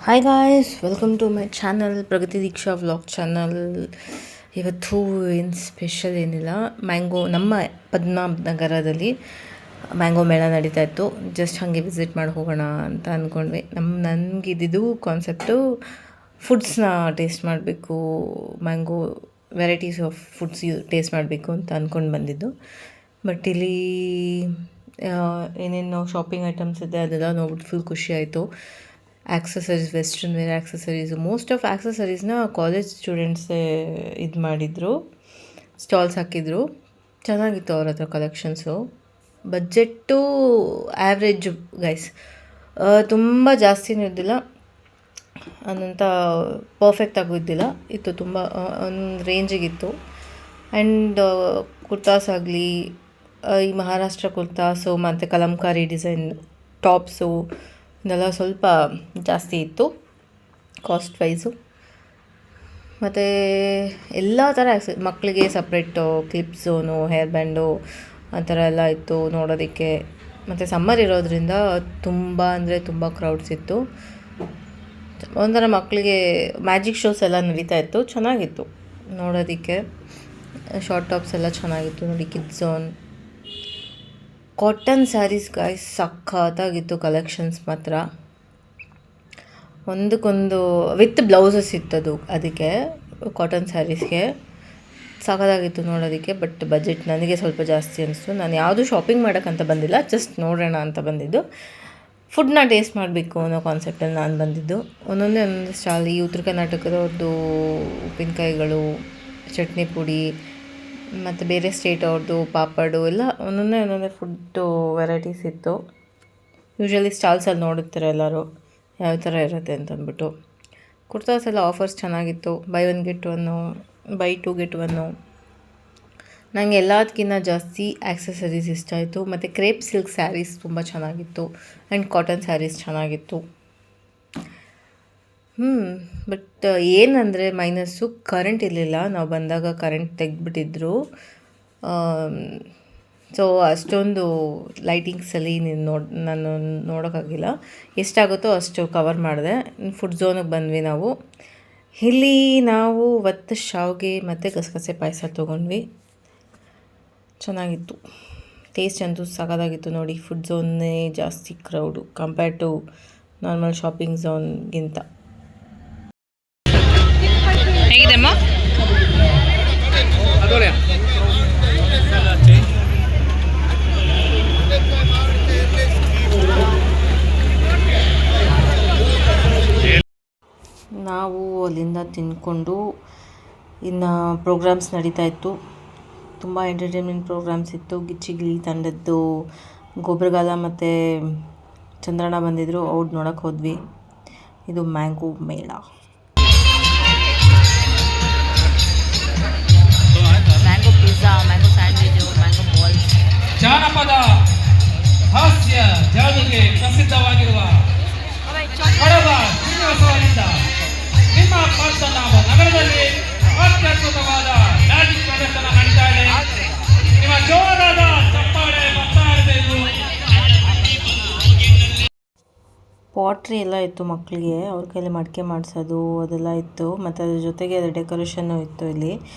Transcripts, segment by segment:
Hi guys, welcome to my channel Pragati Diksha vlog channel. ಇವತ್ತು ಏನು special ಏನಿಲ್ಲ. ನಮ್ಮ ಪದ್ಮನಗರದಲ್ಲಿ ಮ್ಯಾಂಗೋ ಮೇಳ ನಡೀತಾ ಇತ್ತು. ಜಸ್ಟ್ ಹಾಗೆ ವಿಸಿಟ್ ಮಾಡಿ ಹೋಗೋಣ ಅಂತ ಅಂದ್ಕೊಂಡ್ವಿ. ನನಗಿದ್ದು ಕಾನ್ಸೆಪ್ಟು ಫುಡ್ಸ್ನ ಟೇಸ್ಟ್ ಮಾಡಬೇಕು, mango varieties of foods taste ಮಾಡಬೇಕು ಅಂತ ಅಂದ್ಕೊಂಡು ಬಂದಿದ್ದು. ಬಟ್ ಇಲ್ಲಿ ಏನೇನು ಶಾಪಿಂಗ್ ಐಟಮ್ಸ್ ಇದೆ ಅದೆಲ್ಲ ನೋಡ್ಬಿಟ್ಟು ಫುಲ್ ಖುಷಿ ಆಯಿತು. Accessories, western wear accessories, most of ಆಕ್ಸಸರೀಸ್ನ ಕಾಲೇಜ್ ಸ್ಟೂಡೆಂಟ್ಸೇ ಇದು ಮಾಡಿದರು, ಸ್ಟಾಲ್ಸ್ ಹಾಕಿದರು. ಚೆನ್ನಾಗಿತ್ತು ಅವ್ರ ಹತ್ರ ಕಲೆಕ್ಷನ್ಸು. ಬಜೆಟ್ಟು ಆ್ಯಾವ್ರೇಜ್ ಗೈಸ್, ತುಂಬ ಜಾಸ್ತಿನೂ ಇದ್ದಿಲ್ಲ, ಅನ್ನಂತ ಪರ್ಫೆಕ್ಟ್ ಆಗೋದಿಲ್ಲ, ಇತ್ತು ತುಂಬ ಒಂದು ರೇಂಜಿಗಿತ್ತು. ಆ್ಯಂಡ್ ಕುರ್ತಾಸ್ ಆಗಲಿ, ಈ ಮಹಾರಾಷ್ಟ್ರ ಕುರ್ತಾಸು ಮತ್ತು ಕಲಂಕಾರಿ ಡಿಸೈನ್ ಟಾಪ್ಸು ಇದೆಲ್ಲ ಸ್ವಲ್ಪ ಜಾಸ್ತಿ ಇತ್ತು ಕಾಸ್ಟ್ ವೈಸು. ಮತ್ತು ಎಲ್ಲ ಥರ ಮಕ್ಕಳಿಗೆ separate clip zone, hair band ಆ ಥರ ಎಲ್ಲ ಇತ್ತು ನೋಡೋದಕ್ಕೆ. ಮತ್ತು ಸಮ್ಮರ್ ಇರೋದ್ರಿಂದ ತುಂಬ ಅಂದರೆ ತುಂಬ ಕ್ರೌಡ್ಸ್ ಇತ್ತು. ಒಂಥರ ಮಕ್ಕಳಿಗೆ ಮ್ಯಾಜಿಕ್ ಶೋಸ್ ಎಲ್ಲ ನಡೀತಾ ಇತ್ತು, ಚೆನ್ನಾಗಿತ್ತು ನೋಡೋದಕ್ಕೆ. ಶಾರ್ಟ್ ಟಾಪ್ಸ್ ಎಲ್ಲ ಚೆನ್ನಾಗಿತ್ತು ನೋಡಿ, kids zone. Cotton saris guys ಸಖತ್ತಾಗಿತ್ತು ಕಲೆಕ್ಷನ್ಸ್ ಮಾತ್ರ. ಒಂದಕ್ಕೊಂದು ವಿತ್ ಬ್ಲೌಸಸ್ ಇತ್ತದು, ಅದಕ್ಕೆ ಕಾಟನ್ ಸ್ಯಾರೀಸ್ಗೆ ಸಖತ್ತಾಗಿತ್ತು ನೋಡೋದಕ್ಕೆ. ಬಟ್ ಬಜೆಟ್ ನನಗೆ ಸ್ವಲ್ಪ ಜಾಸ್ತಿ ಅನಿಸ್ತು. ನಾನು ಯಾವುದೂ ಶಾಪಿಂಗ್ ಮಾಡೋಕ್ಕಂತ ಬಂದಿಲ್ಲ, ಜಸ್ಟ್ ನೋಡೋಣ ಅಂತ ಬಂದಿದ್ದು. ಫುಡ್ನ ಟೇಸ್ಟ್ ಮಾಡಬೇಕು ಅನ್ನೋ ಕಾನ್ಸೆಪ್ಟಲ್ಲಿ ನಾನು ಬಂದಿದ್ದು. ಒಂದೊಂದೇ ಸ್ಟಾಲ್, ಈ ಉತ್ತರ ಕರ್ನಾಟಕದವ್ರದ್ದು ಉಪ್ಪಿನಕಾಯಿಗಳು, ಚಟ್ನಿ ಪುಡಿ, ಮತ್ತು ಬೇರೆ ಸ್ಟೇಟ್ ಅವ್ರದ್ದು ಪಾಪಡು ಎಲ್ಲ ಒಂದೊಂದೇ ಫುಡ್ಡು ವೆರೈಟೀಸ್ ಇತ್ತು. ಯೂಶ್ವಲಿ ಸ್ಟಾಲ್ಸಲ್ಲಿ ನೋಡುತ್ತಾರೆ ಎಲ್ಲರೂ ಯಾವ ಥರ ಇರುತ್ತೆ ಅಂತಂದ್ಬಿಟ್ಟು. ಕುರ್ತಾಸ್ ಎಲ್ಲ ಆಫರ್ಸ್ ಚೆನ್ನಾಗಿತ್ತು, ಬೈ 1 get 1, ಬೈ 2 get 1. ನನಗೆ ಎಲ್ಲದಕ್ಕಿಂತ ಜಾಸ್ತಿ ಆಕ್ಸಸರೀಸ್ ಇಷ್ಟ ಆಯಿತು. ಮತ್ತು ಕ್ರೇಪ್ ಸಿಲ್ಕ್ ಸ್ಯಾರೀಸ್ ತುಂಬ ಚೆನ್ನಾಗಿತ್ತು, ಆ್ಯಂಡ್ ಕಾಟನ್ ಸ್ಯಾರೀಸ್ ಚೆನ್ನಾಗಿತ್ತು. ಬಟ್ ಏನಂದರೆ ಮೈನಸ್ಸು, ಕರೆಂಟ್ ಇರಲಿಲ್ಲ. ನಾವು ಬಂದಾಗ ಕರೆಂಟ್ ತೆಗೆದ್ಬಿಟ್ಟಿದ್ರು. ಸೊ ಅಷ್ಟೊಂದು ಲೈಟಿಂಗ್ಸಲ್ಲಿ ನಾನು ನೋಡೋಕ್ಕಾಗಿಲ್ಲ. ಎಷ್ಟಾಗುತ್ತೋ ಅಷ್ಟು ಕವರ್ ಮಾಡಿದೆ. ಫುಡ್ ಝೋನಿಗೆ ಬಂದ್ವಿ ನಾವು. ಇಲ್ಲಿ ನಾವು ಒತ್ತು ಶಾವಿಗೆ ಮತ್ತು ಗಸಗಸೆ ಪಾಯಸ ತೊಗೊಂಡ್ವಿ. ಚೆನ್ನಾಗಿತ್ತು, ಟೇಸ್ಟ್ ಅಂತೂ ಸಖತ್ತಾಗಿತ್ತು ನೋಡಿ. ಫುಡ್ ಝೋನ್ನೇ ಜಾಸ್ತಿ crowd compare to normal shopping ಝೋನ್ಗಿಂತ. ಹೇಗಿದೆಮ್ಮ? ನಾವು ಅಲ್ಲಿಂದ ತಿಂದ್ಕೊಂಡು ಇನ್ನು ಪ್ರೋಗ್ರಾಮ್ಸ್ ನಡೀತಾ ಇತ್ತು. ತುಂಬ ಎಂಟರ್ಟೈನ್ಮೆಂಟ್ ಪ್ರೋಗ್ರಾಮ್ಸ್ ಇತ್ತು. ಗಿಚ್ಚಿಗಿಲಿ ತಂಡದ್ದು ಗೊಬ್ಬರಗಾಲ ಮತ್ತು ಚಂದ್ರಣ್ಣ ಬಂದಿದ್ದರು, ಅವ್ರು ನೋಡೋಕ್ಕೆ ಹೋದ್ವಿ. ಇದು ಮ್ಯಾಂಗೋ ಮೇಳ. Mango pizza, mango sandwich, mango balls. ಜಾನಪದ ಹಾಸ್ಯ ಜಾದುಗೆ ಪ್ರಸಿದ್ಧವಾಗಿರುವ ಕಡಬ ಶ್ರೀನಿವಾಸವರಿಂದ ನಿಮ್ಮ ಪದ್ಮನಾಭ ನಗರದಲ್ಲಿ ಅತ್ಯದ್ಭುತವಾದ ಮ್ಯಾಜಿಕ್ ಪ್ರದರ್ಶನ ನಡೀತಾ ಇದೆ. ನಿಮ್ಮ ಜೋರಾದ ಚಪ್ಪಾಳೆ ಬರ್ತಾ ಇರಬೇಕು. ಪಾಟ್ರಿ ಎಲ್ಲ ಇತ್ತು ಮಕ್ಕಳಿಗೆ, ಅವ್ರ ಕೈಲಿ ಮಡಿಕೆ ಮಾಡಿಸೋದು ಅದೆಲ್ಲ ಇತ್ತು. ಮತ್ತು ಅದ್ರ ಜೊತೆಗೆ ಅದು ಡೆಕೋರೇಷನ್ನು ಇತ್ತು. ಇಲ್ಲಿ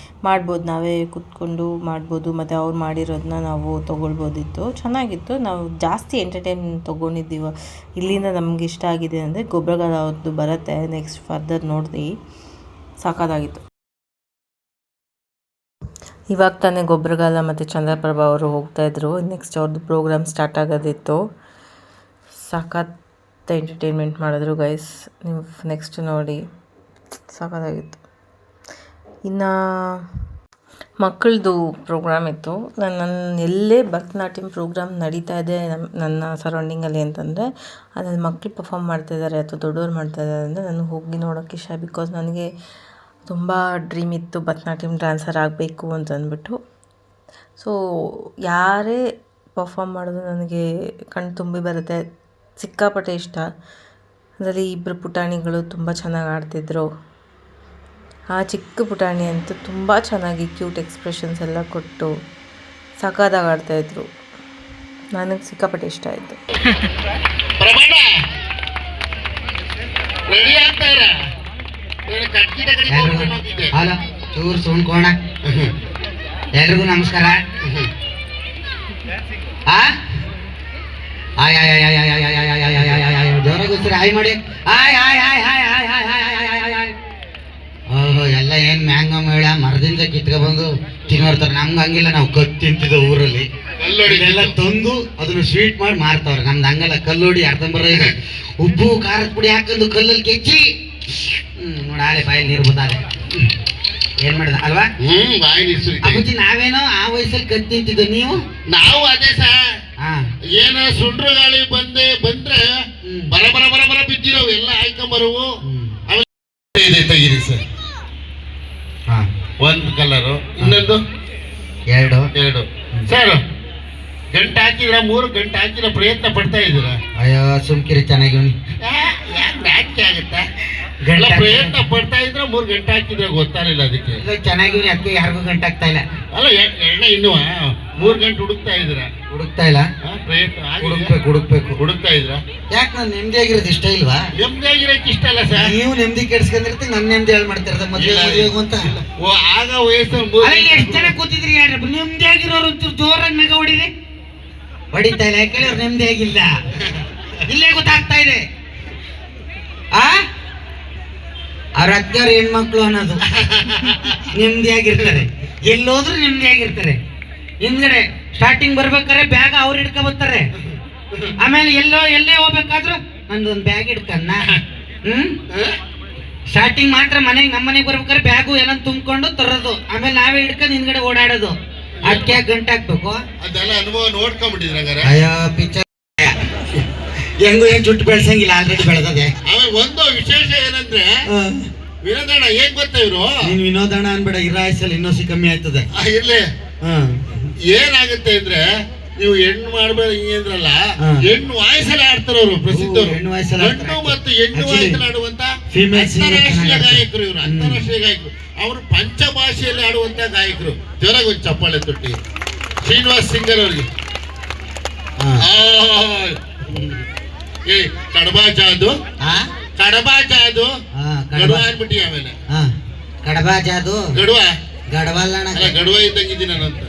ಮಾಡ್ಬೋದು, ನಾವೇ ಕೂತ್ಕೊಂಡು ಮಾಡ್ಬೋದು, ಮತ್ತು ಅವ್ರು ಮಾಡಿರೋದನ್ನ ನಾವು ತೊಗೊಳ್ಬೋದಿತ್ತು. ಚೆನ್ನಾಗಿತ್ತು. ನಾವು ಜಾಸ್ತಿ ಎಂಟರ್ಟೈನ್ಮೆಂಟ್ ತೊಗೊಂಡಿದ್ದೀವಿ. ಇಲ್ಲಿಂದ ನಮ್ಗೆ ಇಷ್ಟ ಆಗಿದೆ ಅಂದರೆ ಗೊಬ್ಬರಗಾಲ ಅವ್ರದ್ದು ಬರುತ್ತೆ, ನೆಕ್ಸ್ಟ್ ಫರ್ದರ್ ನೋಡಿದ್ವಿ, ಸಾಕಾಗಿತ್ತು. ಇವಾಗ ತಾನೇ ಗೊಬ್ಬರಗಾಲ ಮತ್ತು ಚಂದ್ರಪ್ರಭಾ ಅವರು ಹೋಗ್ತಾಯಿದ್ರು. ನೆಕ್ಸ್ಟ್ ಅವ್ರದ್ದು ಪ್ರೋಗ್ರಾಮ್ ಸ್ಟಾರ್ಟ್ ಆಗೋದಿತ್ತು. ಸಾಕಾತ್ ಎಂಟರ್ಟೈನ್ಮೆಂಟ್ ಮಾಡಿದ್ರು ಗೈಸ್. ನೀವು ನೆಕ್ಸ್ಟ್ ನೋಡಿ, ಸಾಕಾಗಿತ್ತು. ಇನ್ನು ಮಕ್ಕಳದು ಪ್ರೋಗ್ರಾಮ್ ಇತ್ತು. ನನ್ನ ಎಲ್ಲೇ ಭರತನಾಟ್ಯಂ ಪ್ರೋಗ್ರಾಮ್ ನಡೀತಾ ಇದೆ ನನ್ನ ಸರೌಂಡಿಂಗಲ್ಲಿ ಅಂತಂದರೆ ಅದ್ರಲ್ಲಿ ಮಕ್ಕಳು ಪರ್ಫಾರ್ಮ್ ಮಾಡ್ತಾಯಿದ್ದಾರೆ ಅಥವಾ ದೊಡ್ಡವ್ರು ಮಾಡ್ತಾಯಿದ್ದಾರೆ ಅಂದರೆ ನಾನು ಹೋಗಿ ನೋಡೋಕ್ಕೆ ಇಷ್ಟ. ಬಿಕಾಸ್ ನನಗೆ ತುಂಬ ಡ್ರೀಮ್ ಇತ್ತು ಭರತನಾಟ್ಯಂ ಡ್ಯಾನ್ಸರ್ ಆಗಬೇಕು ಅಂತಂದ್ಬಿಟ್ಟು. ಸೊ ಯಾರೇ ಪರ್ಫಾರ್ಮ್ ಮಾಡೋದು ನನಗೆ ಕಣ್ಣು ತುಂಬಿ ಬರುತ್ತೆ, ಸಿಕ್ಕಾಪಟ್ಟೆ ಇಷ್ಟ. ಅದರಲ್ಲಿ ಇಬ್ಬರು ಪುಟಾಣಿಗಳು ತುಂಬ ಚೆನ್ನಾಗಿ ಆಡ್ತಿದ್ರು. ಆ ಚಿಕ್ಕ ಪುಟಾಣಿ ಅಂತೂ ತುಂಬ ಚೆನ್ನಾಗಿ ಕ್ಯೂಟ್ ಎಕ್ಸ್ಪ್ರೆಷನ್ಸ್ ಎಲ್ಲ ಕೊಟ್ಟು ಸಖತ್ತಾಗಿ ಆಡ್ತಾಯಿದ್ರು. ನನಗೆ ಸಿಕ್ಕಾಪಟ್ಟೆ ಇಷ್ಟ ಆಯಿತು. ರೆಡಿ ಆಗ್ತಾರ ಕಟ್ಕಿದ ಕಡೆ ಹೋಗ್ತಿದ್ದೆ. ಹಲೋ ಚೂರು ಸುಣ್ಕೋಣ. ಎಲ್ರಿಗೂ ನಮಸ್ಕಾರ. ಜೋರಾಗಿ ಉಸಿರು ಹಾಯ್ ಮಾಡಿ. Hi hi hi hi hi hi hi hi hi hi. ಓಹೋ ಎಲ್ಲ ಏನ್ ಮ್ಯಾಂಗೋ ಮೇಳ ಮರದಿಂದ ಕಿತ್ಕೊ ಬಂದು ತಿನ್ನೋರ್ತಾರೆ. ನಮ್ಗೆ ಹಂಗಿಲ್ಲ, ನಾವು ಕತ್ತು ತಿಂತಿದ್ದ ಊರಲ್ಲಿ ಎಲ್ಲ ತಂದು ಅದನ್ನು ಸ್ವೀಟ್ ಮಾಡಿ ಮಾರ್ತಾವ್ರೆ. ನಮ್ದು ಹಂಗಲ್ಲ, ಕಲ್ಲೋಡಿ ಅರ್ಧಂಬರ ಇದೆ, ಉಪ್ಪು ಖಾರದ ಪುಡಿ ಹಾಕೊಂಡು ಕಲ್ಲಲ್ಲಿ ಕೆಚ್ಚಿ ನೋಡ ಆಲೆ ಬಾಯಲ್ಲಿ ನೀರು ಬಂದಾಲೆ. ಏನ್ ಮಾಡಿದ ಅಲ್ವಾ? ಬಾಯಿ ನೀರು ಅಪ್ಪಚ್ಚಿ ನಾವೇನೋ ಆ ವಯಸ್ಸಲ್ಲಿ ಕತ್ತು ತಿಂತಿದ್ದು, ನೀವು ನಾವು ಅದೇ ಏನ ಸುಂಡ್ರ ಗಾಳಿ ಬಂದ್ರೆ ಬರ ಬರ ಬರ ಬರ ಬಿದ್ದಿರೋವು ಎಲ್ಲ ಆಯ್ಕೊಂಬರವು. ತೆಗೀರಿ ಸರ್. ಒಂದು ಕಲರು, ಇನ್ನೊಂದು ಎರಡು ಸರ್. ಗಂಟೆ ಹಾಕಿದ್ರ 3 ಗಂಟೆ ಹಾಕಿರೋ ಪ್ರಯತ್ನ ಪಡ್ತಾ ಇದ್ದೀರಾ? ಅಯ್ಯೋ ಸುಮ್ಕಿರಿ, ಚೆನ್ನಾಗಿ ಯಾಕೆ ಆಗುತ್ತೆ? ಪ್ರಯತ್ನ ಪಡ್ತಾ ಇದ್ರೆ 3 ಗಂಟೆ ಹಾಕಿದ್ರೆ ಗೊತ್ತಾಗಲಿಲ್ಲ. ಅದಕ್ಕೆ ಚೆನ್ನಾಗಿ ಅದಕ್ಕೆ ಯಾರಿಗೂ ಗಂಟೆ ಆಗ್ತಾ ಇಲ್ಲ. ಅಲ್ಲ ಎಣ್ಣೆ ಇನ್ನು 3 ಗಂಟೆ ಹುಡುಕ್ತಾ ಇಲ್ಲ. ಪ್ರಯತ್ನ ಹುಡುಕ್ತಾ ಇದ್ರ. ಯಾಕೆ ನಾನು ನೆಮ್ಮದಿ ಆಗಿರೋದು ಇಷ್ಟ ಇಲ್ವಾ? ನೆಮ್ಮದಿ ಆಗಿರೋಕೆ ಇಷ್ಟ ಅಲ್ಲ ಸರ್. ನೀವು ನೆಮ್ಮದಿ ಕೆಡ್ಸ್ಕೊಂಡಿರ್ತೀವಿ, ನನ್ನ ನೆಮ್ಮದಿ ಹೇಳಿ ಮಾಡ್ತಿರೋದು ಮದುವೆ ಅಂತ. ಆಗ ವಯಸ್ಸು ಎಷ್ಟು ಜನ ಕೂತಿದ್ರಿ ಯಾರು? ನೆಮ್ಮದಿ ಆಗಿರೋರು ಜೋರಾಗಿ ನಗ ಹೊಡಿರಿ. ಹೊಡಿತಾ ಇಲ್ಲ, ಯಾಕೆ ಅವ್ರು ನೆಮ್ಮದಿ ಆಗಿಲ್ಲ. ಇಲ್ಲೇ ಗೊತ್ತಾಗ್ತಾ ಇದೆ. ಅವ್ರ ಅತ್ಯಾರು ಹೆಣ್ಮಕ್ಳು ಅನ್ನೋದು ನೆಮ್ಮದಿಯಾಗಿರ್ತಾರೆ, ಎಲ್ಲೋದ್ರೂ ನೆಮ್ಮದಿಯಾಗಿರ್ತಾರೆ. ಹಿಂದ್ಗಡೆ ಸ್ಟಾರ್ಟಿಂಗ್ ಬರ್ಬೇಕಾದ್ರೆ ಬ್ಯಾಗ್ ಅವ್ರು ಹಿಡ್ಕೊ ಬರ್ತಾರೆ. ಆಮೇಲೆ ಎಲ್ಲೇ ಹೋಗ್ಬೇಕಾದ್ರು ನಂದೊಂದು ಬ್ಯಾಗ್ ಹಿಡ್ಕನ್ನ. ಸ್ಟಾರ್ಟಿಂಗ್ ಮಾತ್ರ ನಮ್ಮ ಮನೆಗೆ ಬರ್ಬೇಕಾದ್ರೆ ಬ್ಯಾಗು ಏನೋ ತುಂಬಿಕೊಂಡು ತರೋದು, ಆಮೇಲೆ ನಾವೇ ಹಿಡ್ಕೊಂಡು ಹಿಂದ್ಗಡೆ ಓಡಾಡೋದು. ಅದಕ್ಕೆ ಗಂಟೆ ಹಾಕ್ಬೇಕು. ಅದೆಲ್ಲ ಅನುಭವ ನೋಡ್ಕೊಂಡ್ಬಿಟ್ಟಿದ್ರೆ ಅಯ್ಯೋ ಪಿಕ್ಚರ್ ಹೆಂಗು ಏನ್ ಜುಟ್ಟು ಬೆಳ್ಸಂಗಿಲ್ಲ, ಆಲ್ರೆಡಿ ಬೆಳೆದದೆ. ಆಮೇಲೆ ಒಂದು ವಿಶೇಷ ಏನಂದ್ರೆ ವಿನೋದಣ್ಣ ಏನ್ ಗೊತ್ತಾ ಇವ್ರು? ನೀನ್ ವಿನೋದಣ್ಣ ಅನ್ಬೇಡ, ಇರಾಯ್ಸಲ್ಲಿ ಇನ್ನೊಸಿ ಕಮ್ಮಿ ಆಯ್ತದೆ. ಇರ್ಲಿ. ಏನಾಗುತ್ತೆ ಅಂದ್ರೆ ನೀವು ಹೆಣ್ಣು ಮಾಡ್ಬೇಡ ಹಿಂಗಂದ್ರಲ್ಲ, ಹೆಣ್ಣು ವಾಯ್ಸಲ್ಲಿ ಆಡ್ತಾರ ಅವರು ಪ್ರಸಿದ್ಧರು. ಹೆಣ್ಣು ವಾಯ್ಸಲ್ಲಿ ಮತ್ತು ಹೆಣ್ಣು ವಾಯ್ಸಲ್ಲಿ ಆಡುವಂತ ಅಂತಾರಾಷ್ಟ್ರೀಯ ಗಾಯಕರು ಇವರು. ಅಂತಾರಾಷ್ಟ್ರೀಯ ಗಾಯಕರು ಅವರು ಪಂಚ ಭಾಷೆಯಲ್ಲಿ ಆಡುವಂತ ಗಾಯಕರು. ಜೋರಾಗಿ ಒಂದು ಚಪ್ಪಾಳೆ ತೊಟ್ಟಿ ಶ್ರೀನಿವಾಸ್ ಸಿಂಗರ್ ಅವ್ರಿಗೆ. ಕಡಬಾ ಜಾದು ಗಡುವ ಅನ್ಬಿಟ್ಟಿ. ಆಮೇಲೆ ಕಡಬಾ ಜಾದು ಗಡವಲ್ಲ, ಗಡುವ ಇದ್ದಂಗಿದ್ದೀನಿ ನಾನಂತ.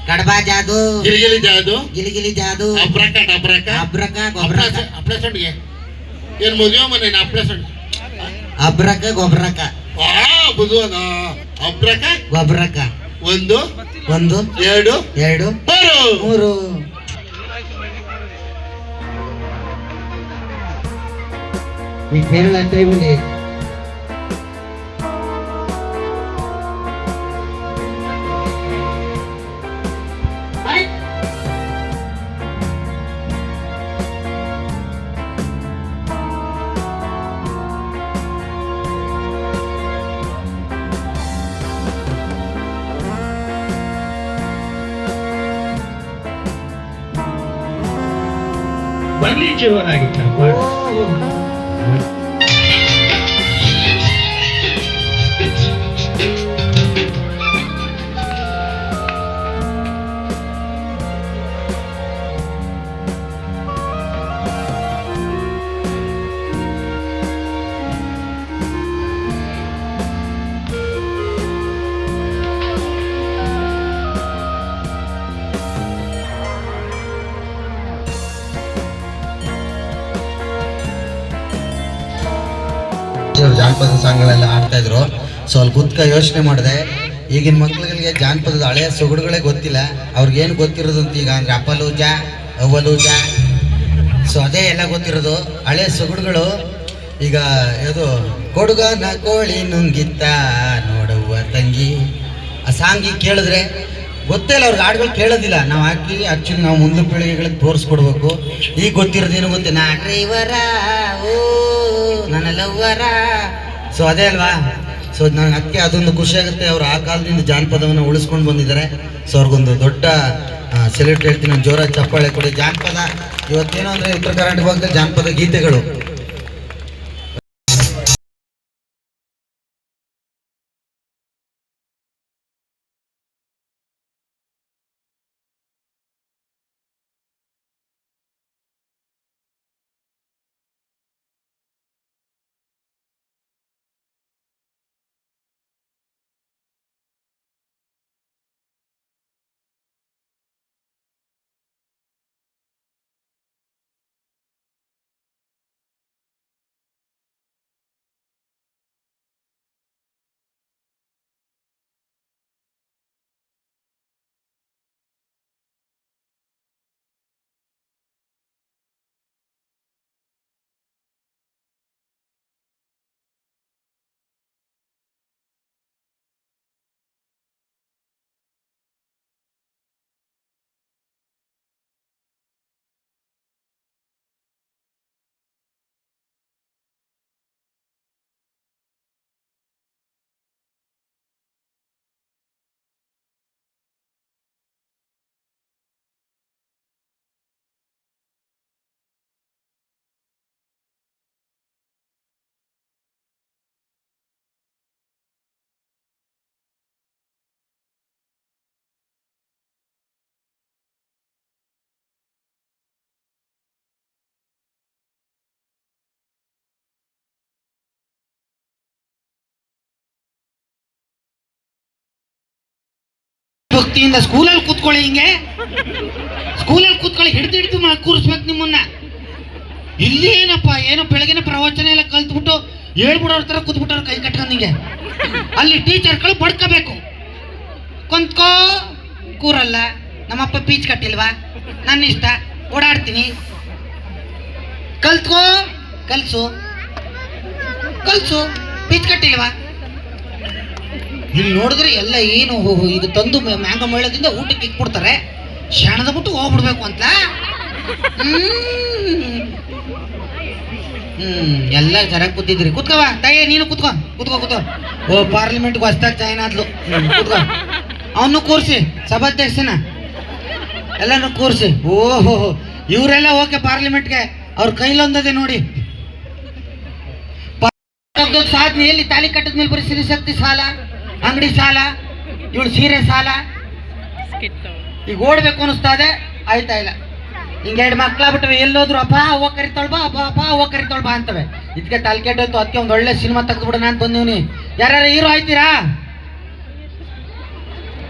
ಕಡಬಾ ಜಾದು ಗಿಲಿಗಿಲಿ ಜಾದು ಅಬ್ರಕ ಸೊಂಡಿಗೆ ಏನ್ ಮದುವೆ ಮನೆ ಅಬ್ರಕ ಗೊಬ್ರಕ ಬುದುವನ ಅಬ್ರಕ ಗೊಬ್ರಕ. ಒಂದು ಎರಡು ಮೂರು. ಈ ಕೇರಳ ಟೈಮಲ್ಲಿ ಬನ್ನಿ ಜೋರಾಗಿತ್ತ. ಜಾನಪದ ಸಾಂಗ್ಗಳೆಲ್ಲ ಆಡ್ತಾ ಇದ್ರು. ಸ್ವಲ್ಪ ಕುತ್ಕ ಯೋಚನೆ ಮಾಡಿದೆ, ಈಗಿನ ಮಕ್ಳುಗಳಿಗೆ ಜಾನಪದದ ಹಳೆಯ ಸೊಗಡುಗಳೇ ಗೊತ್ತಿಲ್ಲ. ಅವ್ರಿಗೇನು ಗೊತ್ತಿರೋದು ಅಂತ ಈಗ ಅಂದ್ರೆ ಅಪಲೂಜ ಅವಲೂಜ, ಸೊ ಅದೇ ಎಲ್ಲ ಗೊತ್ತಿರೋದು ಹಳೆಯ ಸೊಗಡುಗಳು. ಈಗ ಇದು ಕೊಡುಗನ ಕೋಳಿ ನುಂಗಿತ್ತ ನೋಡುವ ತಂಗಿ, ಆ ಸಾಂಗಿ ಕೇಳಿದ್ರೆ ಗೊತ್ತೇ ಇಲ್ಲ ಅವ್ರಿಗೆ, ಹಾಡುಗಳು ಕೇಳೋದಿಲ್ಲ. ನಾವು ಹಾಕಿ ಆಕ್ಚುಲಿ ನಾವು ಮುಂದೆ ಪೀಳಿಗೆಗಳಿಗೆ ತೋರಿಸ್ಕೊಡ್ಬೇಕು. ಈಗ ಗೊತ್ತಿರೋದೇನು ಗೊತ್ತೇ, ನಾ ಡ್ರೈವರ ಓ ನನ್ನ ಲವ್ವರ, ಸೊ ಅದೇ ಅಲ್ವಾ. ಸೊ ನನಗೆ ಅದಕ್ಕೆ ಅದೊಂದು ಖುಷಿ ಆಗುತ್ತೆ, ಅವ್ರು ಆ ಕಾಲದಿಂದ ಜಾನಪದವನ್ನು ಉಳಿಸ್ಕೊಂಡು ಬಂದಿದ್ದಾರೆ. ಸೊ ಅವ್ರಿಗೊಂದು ದೊಡ್ಡ ಸೆಲ್ಯೂಟ್ ಹೇಳ್ತೀನಿ, ಜೋರಾಗಿ ಚಪ್ಪಾಳೆ ಕೊಡಿ. ಜಾನಪದ ಇವತ್ತೇನು ಅಂದರೆ ಉತ್ತರ ಕರ್ನಾಟಕ ಭಾಗದಲ್ಲಿ ಜಾನಪದ ಗೀತೆಗಳು ಭಕ್ತಿಯಿಂದ ಸ್ಕೂಲಲ್ಲಿ ಕೂತ್ಕೊಳ್ಳಿ, ಹಿಂಗೆ ಸ್ಕೂಲಲ್ಲಿ ಕೂತ್ಕೊಳ್ಳಿ, ಹಿಡಿದು ಕೂರಿಸ್ಬೇಕು ನಿಮ್ಮನ್ನ. ಇಲ್ಲಿ ಏನಪ್ಪ, ಏನೋ ಬೆಳಗಿನ ಪ್ರವಚನ ಎಲ್ಲ ಕಲ್ತ್ಬಿಟ್ಟು ಹೇಳ್ಬಿಡೋರ ಥರ ಕೂತ್ಬಿಟ್ಟವ್ರು ಕೈ ಕಟ್ಕೊಂಡ್. ಅಲ್ಲಿ ಟೀಚರ್ಗಳು ಬಡ್ಕೋಬೇಕು. ಕುಂತ್ಕೋ, ಕೂರಲ್ಲ, ನಮ್ಮಪ್ಪ ಪೀಚ್ ಕಟ್ಟಿಲ್ವಾ, ನನ್ನ ಇಷ್ಟ, ಓಡಾಡ್ತೀನಿ. ಕಲ್ತ್ಕೋ, ಕಲ್ಸು, ಪೀಚ್ ಕಟ್ಟಿಲ್ವಾ. ಇಲ್ಲಿ ನೋಡಿದ್ರೆ ಎಲ್ಲ ಏನು ಈಗ ತಂದು ಮ್ಯಾಂಗೋ ಮೇಳದಿಂದ ಊಟಕ್ಕೆ ಇಟ್ಬಿಡ್ತಾರೆ, ಶಾಣದ ಬಿಟ್ಟು ಹೋಗ್ಬಿಡ್ಬೇಕು ಅಂತ. ಎಲ್ಲ ಚೆನ್ನಾಗಿ ಕೂತಿದ್ರಿ. ಕೂತ್ಕೋವ ತಾಯಿ, ನೀನು ಕೂತ್ಕೋ. ಓ, ಪಾರ್ಲಿಮೆಂಟ್ಗೆ ಹೊಸ್ದಾಗಿ ಜಾಯ್ನ್ ಆದ್ಲು, ಕೂತ್ಕೋ. ಅವನು ಕೂರಿಸಿ, ಸಭಾಧ್ಯಕ್ಷನ ಎಲ್ಲನೂ ಕೂರಿಸಿ. ಓಹೋ, ಇವರೆಲ್ಲ ಓಕೆ ಪಾರ್ಲಿಮೆಂಟ್ಗೆ. ಅವ್ರ ಕೈಲೊಂದದೆ ನೋಡಿ. ಸಾಧನೆಯಲ್ಲಿ ತಾಲಿ ಕಟ್ಟದ ಮೇಲೆ ಬರೀ ಸಿರಿಶಕ್ತಿ ಸಾಲ, ಅಂಗಡಿ ಸಾಲ, ಇವಳು ಸೀರೆ ಸಾಲ. ಈಗ ಓಡ್ಬೇಕು ಅನಿಸ್ತಾ ಇದೆ, ಆಯ್ತಾ ಇಲ್ಲ. ಹಿಂಗೆ 2 ಮಕ್ಳಾಗ್ಬಿಟ್ಟವೆ, ಎಲ್ಲೋದ್ರು ಅಪ್ಪ ಅವ್ವ ಕರಿತಾಳ್ಬಾ, ಅಪ್ಪ ಅವ್ವ ಕರಿತಾಳ್ಬಾ ಅಂತವೆ. ಇದಕ್ಕೆ ತಲೆ ಕೆಟ್ಟೋಯ್ತು. ಅದಕ್ಕೆ ಒಂದು ಒಳ್ಳೆ ಸಿನಿಮಾ ತೆಗೆದ್ಬಿಡ ನಾನು ಬಂದಿವ್ನಿ. ಯಾರು ಹೀರೋ ಆಯ್ತೀರಾ?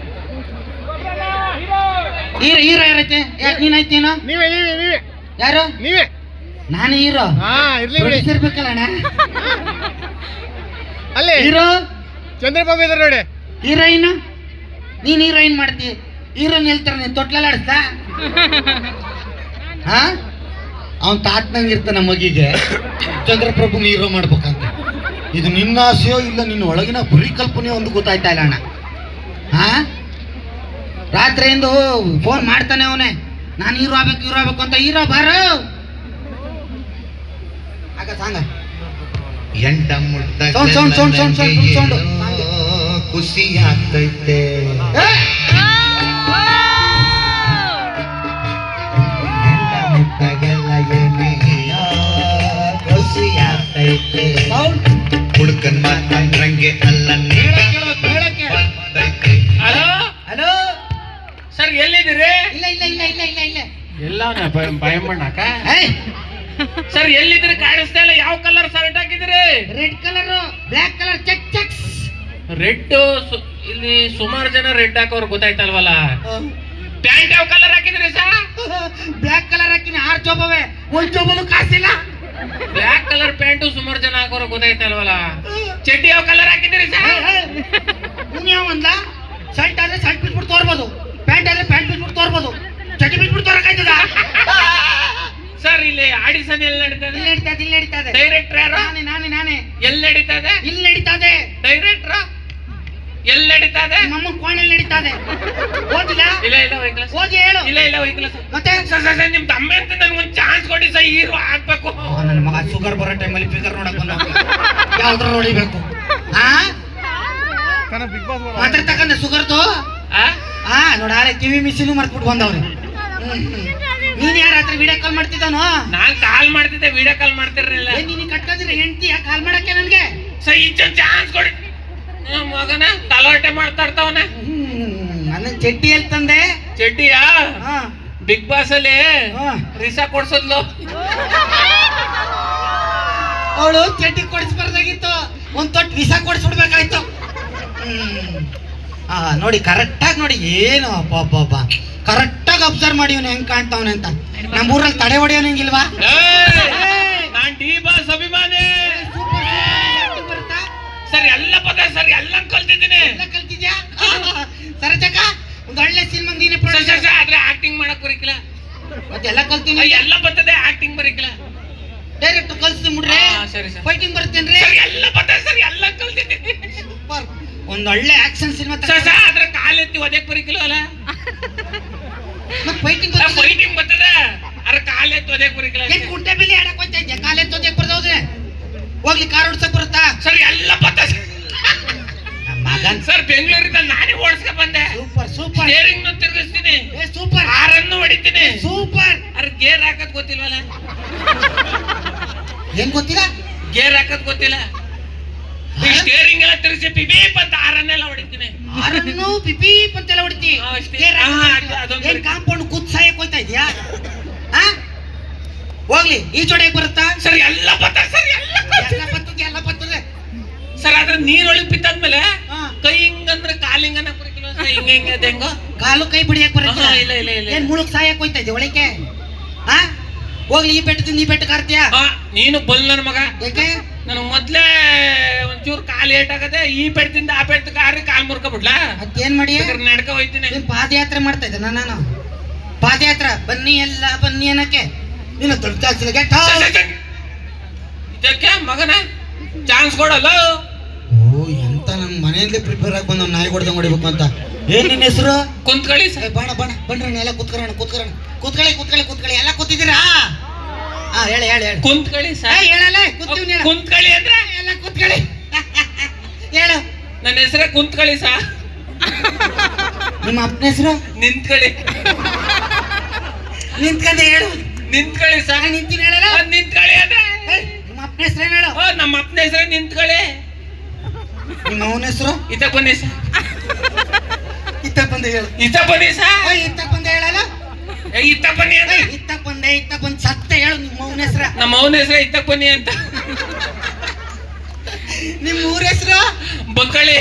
ಹೀರೋ ಯಾರೈತೆ? ಯಾಕೆ ನೀನ್ ಆಯ್ತೇನೋ? ಯಾರು? ನೀವೇ. ನಾನು ಹೀರೋ ಇರ್ಬೇಕಲ್ಲ ಅಣ್ಣ. ಅಲ್ಲೇ ಹೀರೋ ಚಂದ್ರಬಾಬು ಇದಾರೆ ನೋಡಿ. ಹೀರೋಯಿನ್ ನೀನ್ ಹೀರೋಯಿನ್ ಮಾಡ್ತಿ. ಹೀರೋಯಿನ್ ಹೇಳ್ತಾರ, ನೀನ್ ತೊಟ್ಲೆಲ್ಲ ಆಡಿಸ್ತಾ? ಹಾ, ಅವನ್ ತಾತ್ನಂಗೆ ಇರ್ತಾನ ಮಗಿಗೆ ಚಂದ್ರಪ್ರಭು ಹೀರೋ ಮಾಡ್ಬೇಕಂತ. ಇದು ನಿನ್ನ ಆಸೆಯೋ ಇಲ್ಲ ನಿನ್ನ ಒಳಗಿನ ಪರಿಕಲ್ಪನೆ ಒಂದು ಗೊತ್ತಾಯ್ತಾ ಇಲ್ಲ ಅಣ್ಣ. ಹಾ, ರಾತ್ರಿಯಿಂದ ಫೋನ್ ಮಾಡ್ತಾನೆ ಅವನೇ, ನಾನು ಹೀರೋ ಆಗ್ಬೇಕು ಅಂತ. ಹೀರೋ ಬಾರೋ ಆಗ ಸಾಂಗ ಎಂಟ ಮುಟ್ಟ ಸೌಂಡ್ ಖುಷಿ ಆಗ್ತೈತೆ. ಖುಷಿ ಆಗ್ತೈತೆ. ಹುಡುಕನ್ ಮಾತಂದ್ರಂಗೆ ಅಲ್ಲ ಹಲೋ ಸರ್, ಎಲ್ಲಿದ್ದೀರಿ? ಇಲ್ಲ ಎಲ್ಲ ಭಯಮಣ್ಣಾಕ ಸರ್, ಎಲ್ಲಿದ್ದೀರಿ? ಕಾಣಿಸ್ತಾ ಇಲ್ಲ. ಯಾವ ಕಲರ್ ಶರ್ಟ್ ಹಾಕಿದಿರಿ? Red colour, black colour, checks. Red. ಇಲ್ಲಿ ಸುಮಾರು ಜನ ರೆಡ್ ಹಾಕೋರು ಗೊತ್ತಾಯ್ತಲ್ವಲ್ಲ. ಪ್ಯಾಂಟ್ ಯಾವ ಕಲರ್ ಹಾಕಿದ್ರಿ ಸರ್? ಬ್ಲಾಕ್ ಕಲರ್ ಹಾಕಿನಿ. 6 ಜೋಬವೆ, 1 ಜೋಬಲು ಕಾಸಿಲ್ಲ. ಬ್ಲಾಕ್ ಕಲರ್ ಪ್ಯಾಂಟು ಸುಮಾರು ಜನ ಹಾಕೋರು ಗೊತ್ತಾಯ್ತಲ್ವಲ್ಲ. ಚಡ್ಡಿ ಯಾವ ಕಲರ್ ಹಾಕಿದ್ರಿ ಸರ್? ನೀನ್ ಯಾವ ಅಂದ? ಶರ್ಟ್ ಆದ್ರೆ ಶರ್ಟ್ ಬಿಟ್ಬಿಟ್ಟು ತೋರ್ಬೋದು, ಪ್ಯಾಂಟ್ ಆದ್ರೆ ಪ್ಯಾಂಟ್ ಬಿಟ್ಬಿಟ್ಟು ತೋರ್ಬೋದು, ಚಡ್ಡಿ ಬಿಟ್ಬಿಟ್ಟು ತೋರಕಾಯ್ತದ? ಸರ್, ಇಲ್ಲಿ ಆಡಿಷನ್ ಎಲ್ಲಿ ನಡೀತದೆ? ಇಲ್ಲಿ ನಡೀತದೆ. ಡೈರೆಕ್ಟರ್ ಯಾರು? ನಾನೇ. ಎಲ್ಲಿ ನಡೀತದೆ? ಇಲ್ಲಿ ನಡೀತದೆ. ಡೈರೆಕ್ಟರ್ ಎಲ್ಲಿ ನಡೀತದೆ? ನಮ್ಮ ಕೋಣೆಯಲ್ಲಿ ನಡೀತದೆ. ಓದಿಲ್ಲ? ಇಲ್ಲ ವೆಹಿಕಲ್. ಓದಿ ಹೇಳು. ಇಲ್ಲ ವೆಹಿಕಲ್. ಮತ್ತೆ ಸರ್, ನಿಮ್ ತಮ್ಮ ಅಂತ ನನ್ಗೊಂದು ಚಾನ್ಸ್ ಕೊಡಿ ಸರ್, ಹೀರೋ ಆಗ್ಬೇಕು. ನನ್ನ ಮಗ ಶುಗರ್ ಬರೋ ಟೈಮಲ್ಲಿ ಫಿಗರ್ ನೋಡಕ್ ಬಂದ, ಯಾವ್ದ್ರ ನೋಡಿಬೇಕು? ಮಾತಾಡ್ತಕ್ಕಂಥ ಶುಗರ್ದು ನೋಡ, ಕಿವಿ ಮಿಷಿನ್ ಮರ್ತ್ಬಿಟ್ಟು ಬಂದವ್ರಿ. ನೀನ್ ಯಾರ ಹತ್ರ ವಿಡಿಯೋ ಕಾಲ್ ಮಾಡ್ತಿದ್ದಾನೋ? ನಾನ್ ಕಾಲ್ ಮಾಡ್ತಿದ್ದೆ, ವಿಡಿಯೋ ಕಾಲ್ ಮಾಡ್ತಿರ್ಲಿಲ್ಲ. ನೀನ್ ಕಟ್ಕೊಂಡಿದ್ರೆ ಹೆಂಡ್ತಿ ಕಾಲ್ ಮಾಡಕ್ಕೆ ನನ್ಗೆ? ಸರ್, ಚಾನ್ಸ್ ಕೊಡಿ. ಮಗನ ತಲವಾಟೆ ಮಾಡ್ತಾ ಇರ್ತಾವನ. ನನ್ನ ಚಡ್ಡಿ ಎಲ್ಲಿ ತಂದೆ? ಚಡ್ಡಿಯಾ? ಬಿಗ್ ಬಾಸ್ ಅಲ್ಲಿ ರಿಸಾ ಕೊಡ್ಸದ್ಲು. ಅವಳು ಚಡ್ಡಿ ಕೊಡಿಸ್ಬಾರ್ದಾಗಿತ್ತು, ಒಂದ್ ತೊಟ್ಟು ವಿಸಾ ಕೊಡಿಸ್ಬಿಡ್ಬೇಕಾಯ್ತು. ನೋಡಿ ಕರೆಕ್ಟಾಗಿ ನೋಡಿ, ಏನು ಅಪ್ಪ ಕರೆಕ್ಟಾಗಿ ಅಬ್ಸರ್ವ್ ಮಾಡಿ ಇವನು ಹೆಂಗ್ ಕಾಣ್ತಾವನೆ ಅಂತ. ನಮ್ಮೂರಲ್ಲಿ ತಡೆ ಹೊಡೆಯೋನು ಹಿಂಗಿಲ್ವಾ? ನಾನ್ ಡಿ ಬಾಸ್ ಅಭಿಮಾನಿ. ಸರ್, ಎಲ್ಲ ಪದ ಸರ್, ಎಲ್ಲ ಕಲ್ತಿದ್ದೀನಿ. ಕಲ್ತಿದ್ಯಾ? ಸರಜಕ ಒಂದ್ ಒಳ್ಳೆ ಸಿನಿಮಾ ನೀನೆ ಆದ್ರೆ ಆಕ್ಟಿಂಗ್ ಮಾಡಕ್ ಬರೀಕಿಲ್ಲ. ಮತ್ತೆ ಎಲ್ಲ ಕಲ್ತೀನಿ. ಎಲ್ಲ ಬರ್ತದೆ, ಆಕ್ಟಿಂಗ್ ಬರೀಕಿಲ್ಲ. ಡೈರೆಕ್ಟ್ ಕಲ್ಸ್ತೀನಿ ಮುಡ್ರೆ. ಸರಿ ಸರ್. ಫೈಟಿಂಗ್ ಬರ್ತೇನ್ರಿ? ಎಲ್ಲ ಬರ್ತದೆ ಸರ್, ಎಲ್ಲ ಕಲ್ತಿದ್ದೀನಿ. ಸೂಪರ್. ಒಂದ್ ಒಳ್ಳೆ ಆಕ್ಷನ್ ಸಿನಿಮಾ ಅದ್ರ ಕಾಲೆತ್ತಿ ಒದಕ್ ಬರೀಕಿಲ್ವಲ್ಲ. ಫೈಟಿಂಗ್ ಬರ್ತದೆ, ಅದ್ರ ಕಾಲೆತ್ತಿ ಒದಕ್ ಬರೀಕಿಲ್ಲ. ಕುಂಟೆ ಬಿಲ್ಲಿ ಆಡಕ್ ಹೋಗ್ತಾ ಇದ್ಯಾ? ಕಾಲೆತ್ತೋದಕ್ಕೆ ಬರ್ದೋದ್ರೆ ಹೋಗ್ಲಿ, ಕಾರ್ ಓಡ್ಸಕ್ ಬರುತ್ತಾ? ಸರ್, ಎಲ್ಲ ಬರ್ತದೆ ಮಗನ್. ಸರ್, ಬೆಂಗಳೂರಿಂದ ನಾನೇ ಓಡಿಸ್ಕೊ ಬಂದೆ. ಸೂಪರ್ ಸ್ಟೇರಿಂಗ್ ತಿರುಗಿಸ್ತೀನಿ. ಸೂಪರ್. ಹಾರನ್ನು ಹೊಡಿತೀನಿ. ಸೂಪರ್. ಅದ್ರ ಗೇರ್ ಹಾಕದ್ ಗೊತ್ತಿಲ್ವಲ್ಲ. ಏನ್ ಗೊತ್ತಿಲ್ಲ? ಗೇರ್ ಹಾಕದ್ ಗೊತ್ತಿಲ್ಲ. ಸ್ಟೇರಿಂಗ್ ಎಲ್ಲ ತಿರುಗಿಸಿ ಪಿಬೀಪ್ ಅಂತ ಹಾರನ್ನೆಲ್ಲ ಹೊಡಿತೀನಿ. ಹಾರನ್ನು ಪಿಪೀಪ್ ಅಂತೆಲ್ಲ ಹೊಡಿತಿ? ಏನ್ ಕಾಂಪೌಂಡ್ ಕುತ್ಸಾಯಕ್ ಹೋಯ್ತಾ ಇದ್ಯಾ? ಹೋಗ್ಲಿ, ಈ ಜೋಡಿಗೆ ಬರುತ್ತಾ? ಸರ್, ಎಲ್ಲ ಬರ್ತದೆ ಸರ್, ಎಲ್ಲ ಬರ್ತದೆ. ಸರ್, ಅದ್ರ ನೀರೊಳಗೆ ಬಿದ್ದಾದ್ಮೇಲೆ ಕೈ ಹಿಂಗಂದ್ರೆ ಕಾಲಿಂಗನ ಬರಕಿಲ್ಲ. ಹಿಂಗ ಹಿಂಗೆ ಹಿಂಗೆ ಅದು ಹೆಂಗೋ ಕಾಲು ಕೈ ಬಿಡಿಯಕ್ ಬರಲ್ಲ. ಆಹಾ, ಇಲ್ಲ ಇಲ್ಲ ಇಲ್ಲ ಏನ್ ಮುಳುಗ್ ಸಾಯಕ್ ಹೋಯ್ತಾ ಇದೆ ಒಳಕ್ಕೆ? ಹಾ ಹೋಗ್ಲಿ, ಈ ಬೆಟ್ಟದಿಂದ ಈ ಬೆಟ್ಟಕ್ಕೆ ಹಾರ್ತೀಯಾ? ನೀನು ಬಲ್ ನನ್ನ ಮಗ. ಯಾಕೆ? ನನಗೆ ಮೊದ್ಲೇ ಒಂಚೂರು ಕಾಲು ಏಟ್ ಆಗದೆ, ಈ ಬೆಟ್ಟದಿಂದ ಆ ಬೆಟ್ಟಕ್ಕೆ ಹಾರಿ ಕಾಲು ಮುರ್ಕೊಬಿಡ್ಲಾ? ಅದೇನ್ ಮಾಡಿ ನಡ್ಕ ಹೋಯ್ತೀನಿ. ನೀನ್ ಪಾದಯಾತ್ರೆ ಮಾಡ್ತಾ ಇದ್ದೆ ನಾನು ಪಾದಯಾತ್ರೆ ಬನ್ನಿ ಎಲ್ಲ ಬನ್ನಿ ಅನ್ನಕ್ಕೆ ನೀನು ದೊಡ್ಡ ಜಾಸ್ತಿ ಗೆಟ್ ಇದಕ್ಕೆ ಮಗನ ಚಾನ್ಸ್ ಕೊಡಲ್ಲ. ಓ ಎಂತ ನಮ್ಮ ಮನೆಯಲ್ಲೇ ಪ್ರಿಪೇರ್ ಆಗಿ ಬಂದು ನಾಯಿ ಹೊಡೆದಂಗೆ ಹೊಡಿಬೇಕು ಅಂತ. ಏನ್ ನಿನ್ನ ಹೆಸರು? ಕುಂತ್ಕೊಳ್ಳಿ ಏ, ಸರ್. ಬಣ್ಣ ಬಣ್ಣ ಬಣ್ಣ ಎಲ್ಲ ಕೂತ್ಕೊಳ್ಳೋಣ ಕೂತ್ಕೊಳ್ಳಿ ಎಲ್ಲ ಕೂತಿದ್ದೀರಾ? ಹಾ ಹೇಳಿ ಕುಂತ್ಕೊಳ್ಳಿ ಸರ್. ಹೇಳಲ್ಲ ಕೂತೀವಿ ಹೇಳ ಕುಂತ್ಕೊಳ್ಳಿ ಅಂದ್ರೆ ಎಲ್ಲ ಕೂತ್ಕೊಳ್ಳಿ ಹೇಳು. ನನ್ನ ಹೆಸರೇ ಕುಂತ್ಕೊಳ್ಳಿ ಸಾ. ನಿಮ್ಮ ಅಪ್ಪನ ಹೆಸರು? ನಿಂತ್ಕೊಳ್ಳಿ. ನಿಂತ್ಕೊಂಡೆ ಹೇಳು. ನಿಂತ್ಕೊಳ್ಳಿ ಸಾ. ನಾನು ನಿಂತೀನಿ ಹೇಳಲ್ಲ. ನಿಂತ್ಕೊಳ್ಳಿ ಅಂದ್ರೆ ನಿಮ್ಮ ಅಪ್ಪನ ಹೆಸರು ಏನು ಹೇಳು? ನಮ್ಮ ಅಪ್ಪನ ಹೆಸರೇ ನಿಂತ್ಕೊಳ್ಳಿ. ನಿಮ್ಮ ಅವನ ಹೆಸರು? ಇತ್ತ ಬನ್ನಿ ಸಾ. ಇತ್ತ ಬಂದೆ ಹೇಳು. ಇತ್ತ ಬನ್ನಿ ಸಾ. ಇತ್ತ ಬಂದೆ ಹೇಳಲ್ಲ. ಇತ್ತ ಬನ್ನಿ ಅಂದ್ರೆ ಇತ್ತ ಬಂದೆ ಸತ್ತ ಹೇಳು. ನಿಮ್ಮ ಅವನ ಹೆಸರು? ನಮ್ಮ ಅವನ ಹೆಸರೇ ಇತ್ತ ಬನ್ನಿ ಅಂತ. ನಿಮ್ಮ ಊರ ಹೆಸರು? ಬಕ್ಕಳಿ.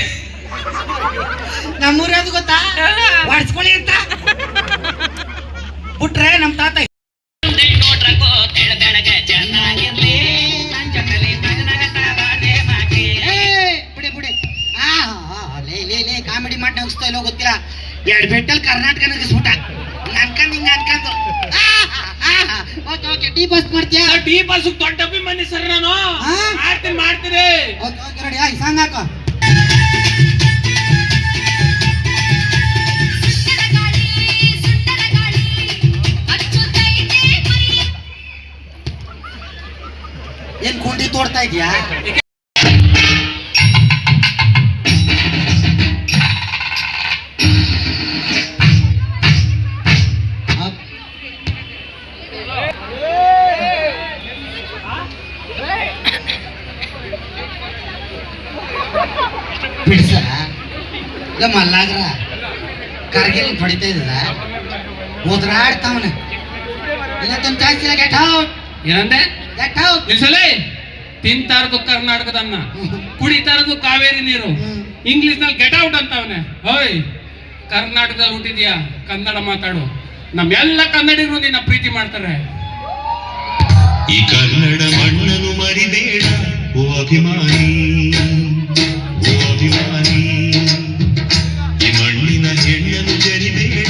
ನಮ್ಮೂರ ಅದು ಗೊತ್ತಾ? ಹೊಡ್ಸ್ಕೊಳ್ಳಿ ಅಂತ ಬಿಟ್ರೆ ನಮ್ಮ ತಾತ ಬಿಡಿ ಲೇ ಕಾಮಿಡಿ ಮಾಡಿ ನಗಿಸ್ತಾ ಇಲ್ಲೋ ಗೊತ್ತಿಲ್ಲ. ಎರಡು ಬೆಟ್ಟಲ್ಲಿ ಕರ್ನಾಟಕ ನಗಿಸ್ಬಿಟ್ಟ. ಅನ್ಕೊಂಡು ಓಕೆ ಟೀ ಪಾಸ್ ಮಾಡ್ತೀಯಾ? ಟೀ ಪಾಸ್ ದೊಡ್ಡ ಅಭಿಮಾನಿ ಸರ್ ನಾನು. ಮಾಡ್ತೀನಿ. ಓಕೆ ರೆಡಿ ಆಯ್ ಸಾಂಗ್ ಹಾಕೋ. ಏನ್ ಕುಂಡಿ ತೋಡ್ತಾ ಇದೀಯಾ? ಬಿಡ್ಸ ಇಲ್ಲ ಮಲ್ಲಾಗ್ರ ಕಾರ್ಗಿಲ್ ಹೊಡಿತಾ ಇದ್ದ ಓದ್ರಾಡ್ತಾವನ ಇನ್ನೊಂದು ಜಾಸ್ತಿ ಗೆಟ್ ಔಟ್ ಏನಂದೆ? Get out. ನಿಲ್ಸಲೇ. ತಿಂತಾ ಇರೋದು ಕರ್ನಾಟಕದ ಅನ್ನ, ಕುಡಿತಾ ಇರೋದು ಕಾವೇರಿ ನೀರು. ಇಂಗ್ಲಿಷ್ ನಲ್ಲಿ ಗೆಟ್ ಔಟ್ ಅಂತವನೆ. ಹೋಯ್, ಕರ್ನಾಟಕದಲ್ಲಿ ಹುಟ್ಟಿದ್ಯಾ, ಕನ್ನಡ ಮಾತಾಡು. ನಮ್ಮೆಲ್ಲ ಕನ್ನಡಿಗರು ನಿನ್ನ ಪ್ರೀತಿ ಮಾಡ್ತಾರೆ. ಈ ಕನ್ನಡ ಮಣ್ಣನ್ನು ಮರಿಬೇಡ ಓ ಅಭಿಮಾನಿ, ಓ ಅಭಿಮಾನಿ. ಈ ಮಣ್ಣಿನ ಹೆಣ್ಣನ್ನು ಜರಿಬೇಡ.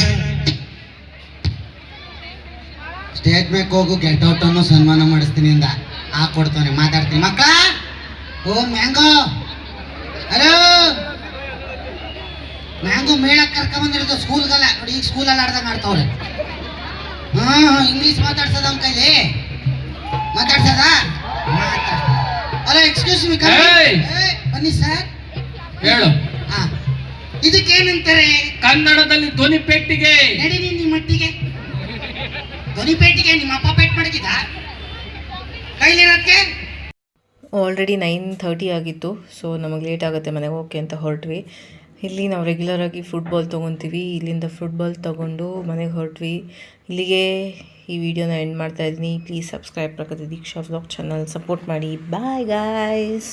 ಸ್ಟೇಟ್ ಬ್ಯಾಂಕ್ ಹೋಗು ಗೆಟ್ ಔಟ್ ಅನ್ನೋ ಸನ್ಮಾನ ಮಾಡಿಸ್ತೀನಿ ಅಂದ. ಕೊಡ್ತಾನೆ ಮಾತಾಡ್ತೀನಿ. ಮಕ್ಕಳ ಓ ಮ್ಯಾಂಗೋ, ಹಲೋ ಮ್ಯಾಂಗೋ ಮೇಳಕ್ಕೆ ಕರ್ಕೊಂಬಂದಿರೋದು ಸ್ಕೂಲ್ಗಲ್ಲ ನೋಡಿ. ಈಗ ಸ್ಕೂಲಲ್ಲಿ ಆಡ್ದಂಗೆ ಆಡ್ತಾವ್ರೆ. ಇಂಗ್ಲೀಷ್ ಮಾತಾಡ್ಸೋದ ಅವ್ನ ಕೈಲಿ ಮಾತಾಡ್ಸದ. ಅಲ್ಲ ಎಕ್ಸ್ಕ್ಯೂಸ್ ಮಿ ಬನ್ನಿ ಸರ್. ಹೇಳು. ಇದಕ್ಕೇನಂತಾರೆ ಕನ್ನಡದಲ್ಲಿ ಧ್ವನಿ ಪೆಟ್ಟಿಗೆ. ನಡೀನಿ ನಿಮ್ಮ ಮಟ್ಟಿಗೆ ಧ್ವನಿ ಪೇಟಿಗೆ ನಿಮ್ಮ ಅಪ್ಪ ಪೇಟ್ ಮಡಗಿದ ಕೈಲಿರೋದಕ್ಕೆ. ಆಲ್ರೆಡಿ 9:30 ಆಗಿತ್ತು. ಸೊ ನಮಗೆ ಲೇಟ್ ಆಗುತ್ತೆ ಮನೆಗೆ ಹೋಗೋಕ್ಕೆ ಅಂತ ಹೊರಟ್ವಿ. ಇಲ್ಲಿ ನಾವು ರೆಗ್ಯುಲರಾಗಿ ಫುಟ್ಬಾಲ್ ತೊಗೊತೀವಿ. ಇಲ್ಲಿಂದ ಫುಟ್ಬಾಲ್ ತೊಗೊಂಡು ಮನೆಗೆ ಹೊರಟ್ವಿ. ಇಲ್ಲಿಗೆ ಈ ವಿಡಿಯೋನ ಎಂಡ್ ಮಾಡ್ತಾಯಿದ್ದೀನಿ. Please subscribe Pragati Diksha vlog channel support ಮಾಡಿ. Bye guys.